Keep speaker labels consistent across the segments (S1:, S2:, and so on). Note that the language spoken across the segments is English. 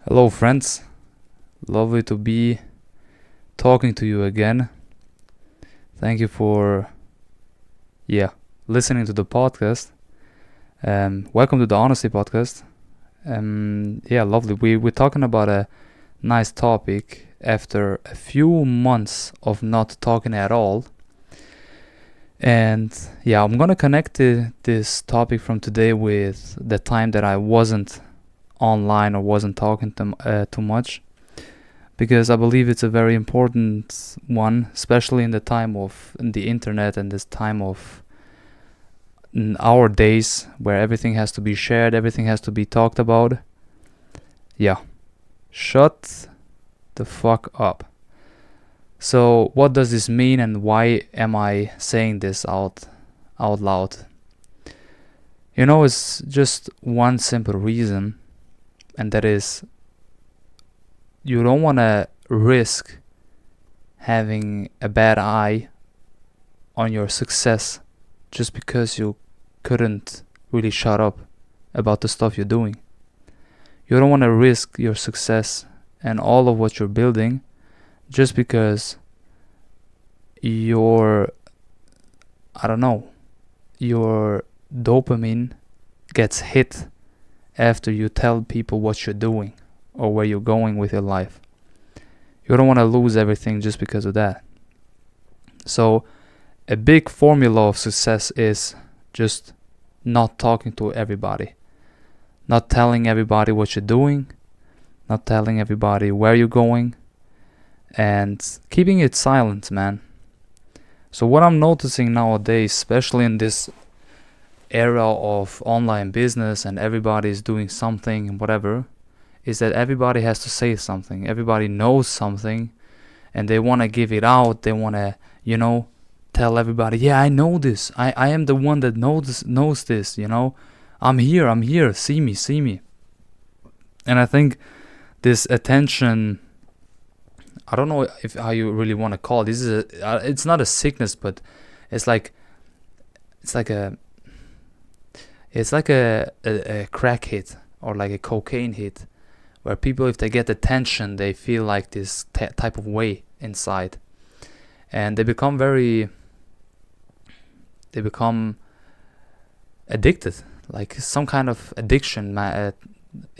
S1: Hello, friends. Lovely to be talking to you again. Thank you for, listening to the podcast. Welcome to the Honesty Podcast. Lovely. We're talking about a nice topic after a few months of not talking at all. And I'm gonna connect this topic from today with the time that I wasn't online or wasn't talking too much, because I believe it's a very important one, especially in the time of the internet and this time of our days where everything has to be shared, everything has to be talked about. Shut the fuck up. So what does this mean, and why am I saying this out loud? It's just one simple reason, and that is you don't want to risk having a bad eye on your success just because you couldn't really shut up about the stuff you're doing. You don't want to risk your success and all of what you're building just because your dopamine gets hit after you tell people what you're doing or where you're going with your life. You don't want to lose everything just because of that. So a big formula of success is just not talking to everybody, not telling everybody what you're doing, not telling everybody where you're going, and keeping it silent, man. So what I'm noticing nowadays, especially in this era of online business and everybody's doing something, whatever, is that everybody has to say something. Everybody knows something and they want to give it out. They want to, tell everybody, I know this. I am the one that knows this, I'm here, see me. And I think this attention, I don't know how you really want to call it. This is it's not a sickness, but it's like a crack hit or like a cocaine hit, where people, if they get attention, they feel like this type of way inside, and they become addicted, like some kind of addiction.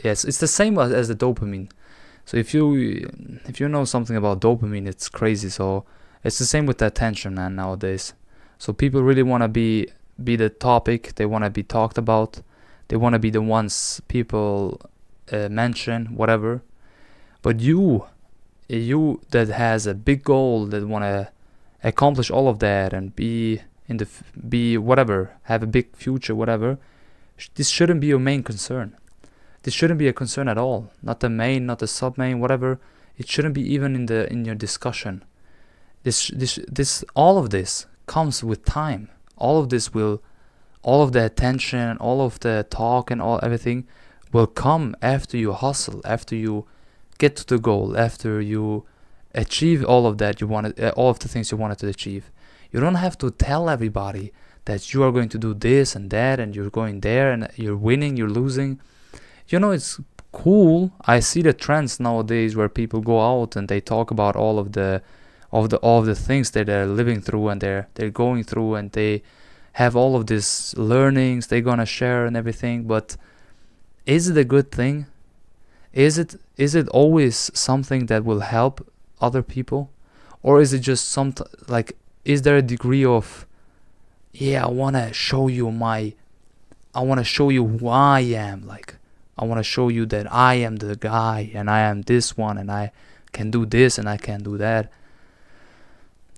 S1: Yes, it's the same as the dopamine. So if you know something about dopamine, it's crazy. So it's the same with the attention, man, nowadays. So people really want to be the topic. They want to be talked about. They want to be the ones people mention, whatever. But you that has a big goal, that want to accomplish all of that and be whatever, have a big future, whatever, this shouldn't be your main concern. This shouldn't be a concern at all. Not the main, not the sub main, whatever. It shouldn't be even in your discussion. This all of this comes with time. All of the attention, all of the talk and everything will come after you hustle, after you get to the goal, after you achieve all of that all of the things you wanted to achieve. You don't have to tell everybody that you are going to do this and that, and you're going there, and you're winning, you're losing. It's cool. I see the trends nowadays where people go out and they talk about all of the things that they're living through and they're going through, and they have all of these learnings they're gonna share and everything. But is it a good thing? Is it always something that will help other people, or is it just is there a degree of I want to show you who I am, like I want to show you that I am the guy and I am this one and I can do this and I can do that.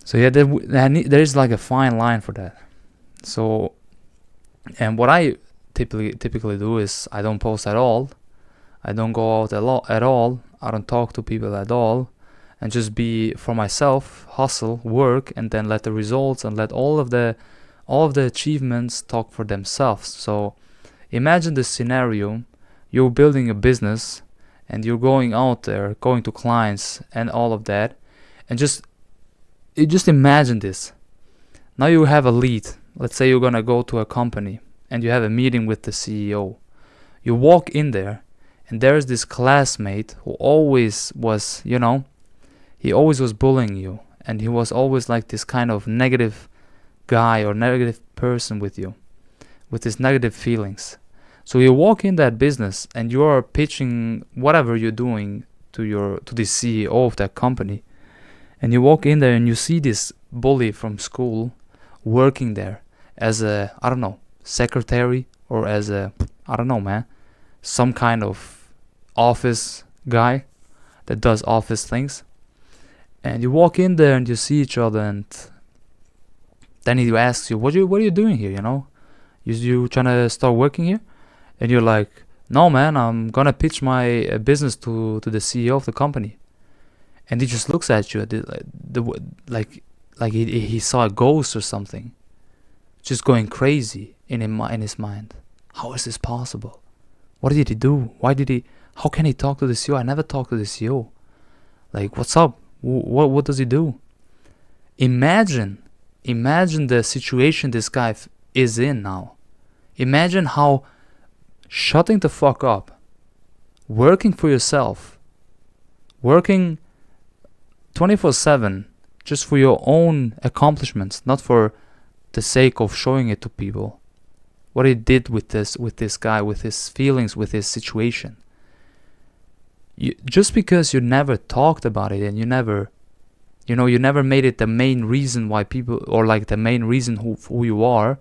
S1: So there is like a fine line for that. So, and what I typically do is I don't post at all. I don't go out at all. I don't talk to people at all, and just be for myself, hustle, work, and then let the results and let all of the achievements talk for themselves. So imagine this scenario. You're building a business and you're going out there, going to clients and all of that, and just imagine this. Now you have a lead. Let's say you're gonna go to a company and you have a meeting with the CEO. You walk in there And there's this classmate who always was, he always was bullying you, and he was always like this kind of negative guy or negative person with you, with his negative feelings. So you walk in that business and you are pitching whatever you're doing to the CEO of that company, and you walk in there and you see this bully from school working there as a, I don't know, secretary, or as a, I don't know, man, some kind of office guy that does office things. And you walk in there and you see each other, and then he asks you, what are you doing here, You trying to start working here? And you're like, no, man, I'm gonna pitch my business to the CEO of the company. And he just looks at you, like he saw a ghost or something, just going crazy in his mind. How is this possible? What did he do? How can he talk to the CEO? I never talked to the CEO. Like, what's up? What does he do? Imagine the situation this guy is in now. Imagine how shutting the fuck up, working for yourself, working 24/7 just for your own accomplishments, not for the sake of showing it to people. What he did with this guy, with his feelings, with his situation. Just because you never talked about it and you never made it the main reason why people, or like the main reason who you are,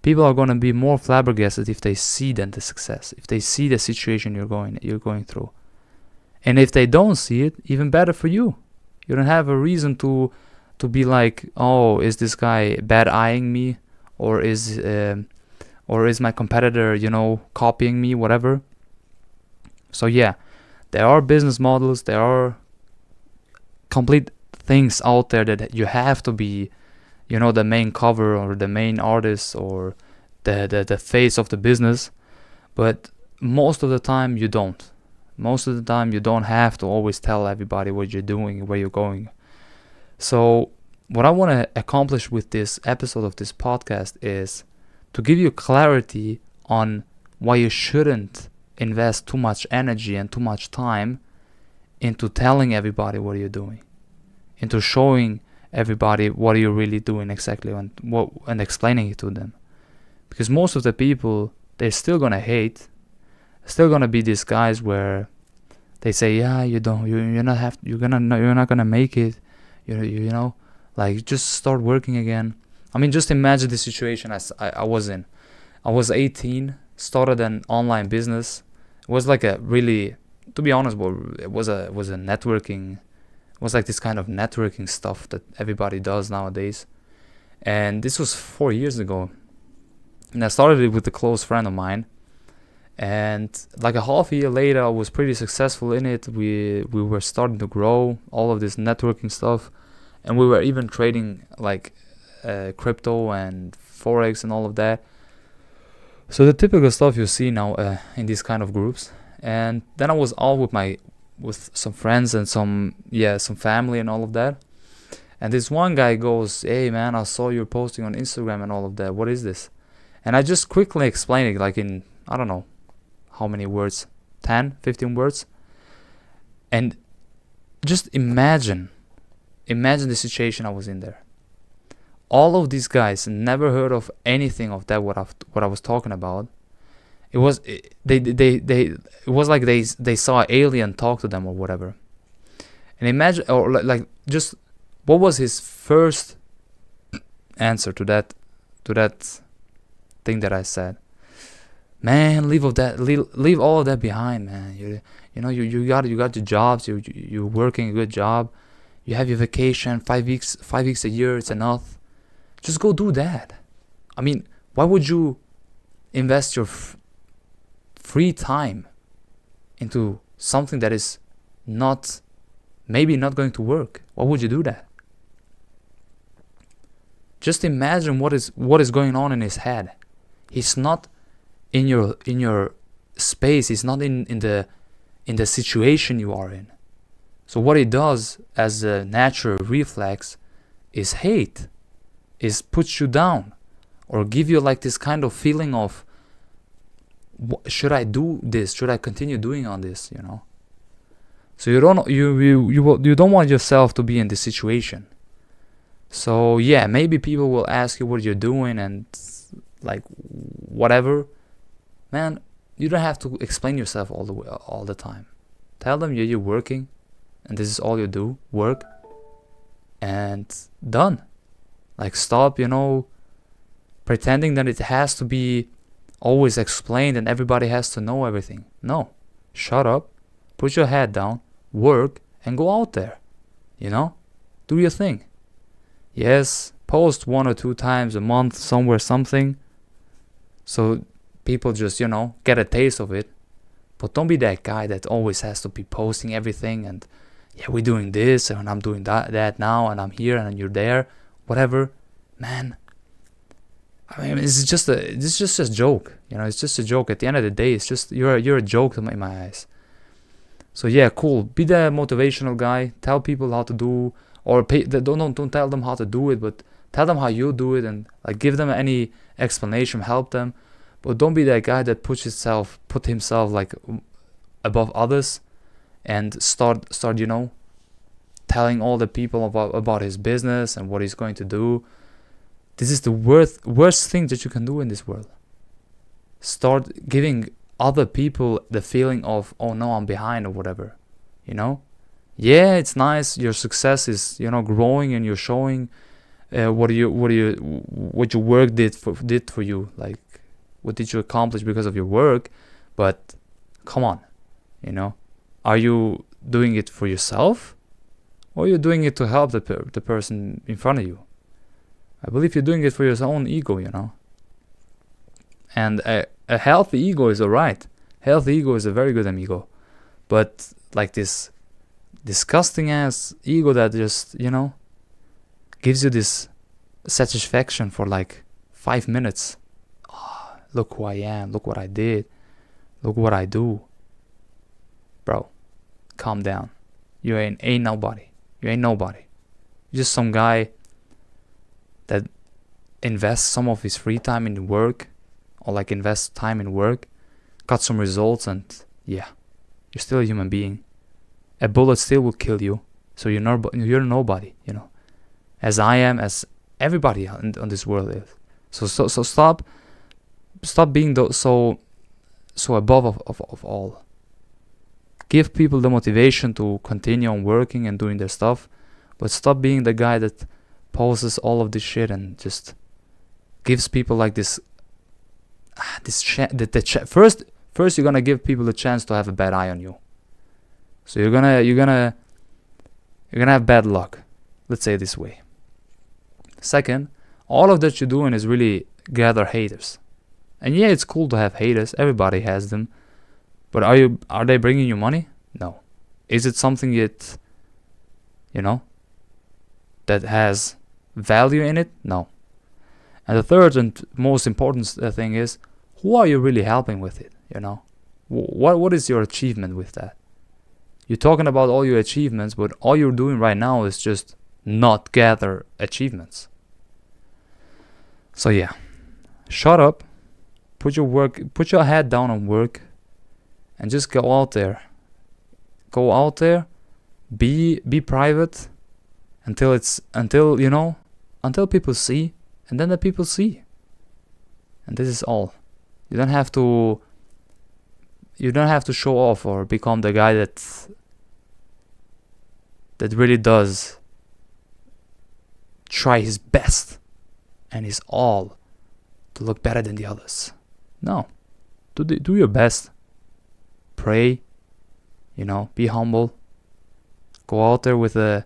S1: people are going to be more flabbergasted if they see then the success, if they see the situation you're going through. And if they don't see it, even better for you. You don't have a reason to be like, oh, is this guy bad eyeing me, or is my competitor, copying me, whatever. So yeah, there are business models, there are complete things out there that you have to be, the main cover or the main artist or the face of the business. But most of the time you don't. Most of the time you don't have to always tell everybody what you're doing, where you're going. So what I want to accomplish with this episode of this podcast is to give you clarity on why you shouldn't invest too much energy and too much time into telling everybody what you're doing, into showing everybody what you're really doing exactly, and explaining it to them. Because most of the people, they're still gonna hate. Still gonna be these guys where they say, yeah, you're not gonna make it, like, just start working again. I mean, just imagine the situation I was in. I was 18, started an online business. It was like a really, to be honest, it was a networking. It was like this kind of networking stuff that everybody does nowadays. And this was 4 years ago. And I started it with a close friend of mine. And like a half a year later, I was pretty successful in it. We were starting to grow, all of this networking stuff. And we were even trading like crypto and forex and all of that. So the typical stuff you see now in these kind of groups. And then I was all with some friends and some family and all of that. And this one guy goes, hey man, I saw you posting on Instagram and all of that. What is this? And I just quickly explained it, like in, I don't know how many words, 10, 15 words. And just imagine the situation I was in there. All of these guys never heard of anything of that what I was talking about. It was like they saw an alien talk to them or whatever. And imagine, or like just what was his first answer to that thing that I said? Man, leave all of that behind, man. You got your jobs. You're working a good job. You have your vacation, 5 weeks a year. It's enough. Just go do that. I mean, why would you invest your free time into something that is maybe not going to work? Why would you do that? Just imagine what is going on in his head. He's not in your space. He's not in the situation you are in. So what he does as a natural reflex is hate, is put you down, or give you like this kind of feeling of should I do this? Should I continue doing on this? So you don't want yourself to be in this situation. So yeah, maybe people will ask you what you're doing and like whatever. Man, you don't have to explain yourself all the time. Tell them you're working, and this is all you do, work, and done. Like stop, pretending that it has to be always explained and everybody has to know everything. No, shut up, put your head down, work, and go out there. Do your thing. Yes, post 1 or 2 times a month somewhere something, so people just get a taste of it. But don't be that guy that always has to be posting everything and yeah, we're doing this and I'm doing that now and I'm here and you're there, whatever. Man, I mean, it's just a joke. It's just a joke. At the end of the day, it's just you're a joke in my eyes. So yeah, cool. Be the motivational guy. Tell people how to do, or don't tell them how to do it, but tell them how you do it, and like give them any explanation, help them. But don't be that guy that put himself like above others, and start telling all the people about his business and what he's going to do. This is the worst thing that you can do in this world. Start giving other people the feeling of, oh no, I'm behind or whatever. Yeah, it's nice. Your success is growing and you're showing what your work did for you. Like, what did you accomplish because of your work? But come on, are you doing it for yourself, or are you doing it to help the person in front of you? I believe you're doing it for your own ego, And a healthy ego is alright. Healthy ego is a very good amigo. But like this disgusting ass ego that just, gives you this satisfaction for like 5 minutes. Oh, look who I am. Look what I did. Look what I do. Bro, calm down. You ain't nobody. You ain't nobody. You're just some guy that invests some of his free time in work, or like invests time in work, got some results, and yeah, you're still a human being. A bullet still will kill you, so you're nobody, as I am, as everybody on this world is. So stop being so above of all. Give people the motivation to continue on working and doing their stuff, but stop being the guy that posts all of this shit and just gives people like this first you're gonna give people the chance to have a bad eye on you. So you're gonna have bad luck. Let's say it this way. Second, all of that you're doing is really gather haters. And yeah, it's cool to have haters. Everybody has them. But are they bringing you money? No. Is it something that has value in it? No. And the third and most important thing is, who are you really helping with it? What is your achievement with that? You're talking about all your achievements, but all you're doing right now is just not gather achievements. So yeah, shut up, put your head down on work, and just go out there. Go out there, be private until people see, and then the people see. And this is all. You don't have to show off or become the guy that really does try his best and his all to look better than the others. No. Do your best. Pray, be humble. Go out there with a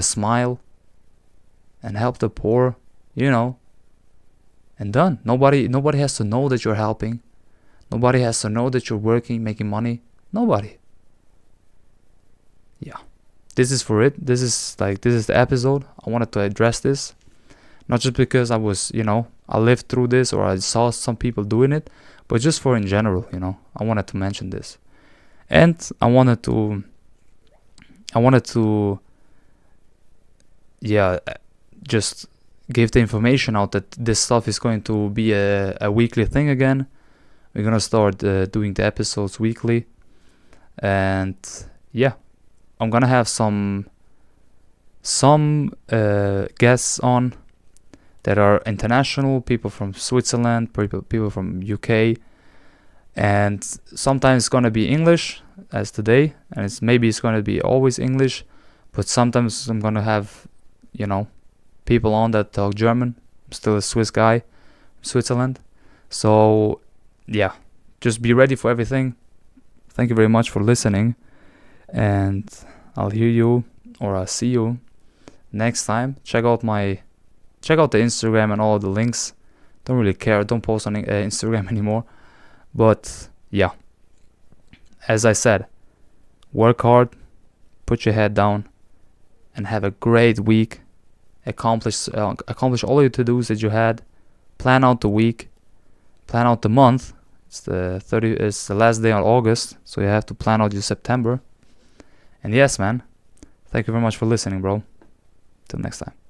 S1: smile and help the poor, and done. Nobody has to know that you're helping. Nobody has to know that you're working, making money. Nobody. Yeah. This is for it. This is the episode. I wanted to address this. Not just because I was, I lived through this or I saw some people doing it, but just for in general, I wanted to mention this. And I wanted to just give the information out that this stuff is going to be a weekly thing again. We're gonna start doing the episodes weekly, and yeah, I'm gonna have some guests on that are international, people from Switzerland, people from UK, and sometimes it's gonna be English as today, and it's gonna be always English, but sometimes I'm gonna have, people on that talk German. I'm still a Swiss guy, Switzerland. So yeah, just be ready for everything. Thank you very much for listening, and I'll see you next time. Check out the Instagram and all the links. Don't really care. Don't post on Instagram anymore. But yeah, as I said, work hard, put your head down, and have a great week. Accomplish all your to-dos that you had. Plan out the week. Plan out the month. It's the last day of August, so you have to plan out your September. And yes, man, thank you very much for listening, bro. Till next time.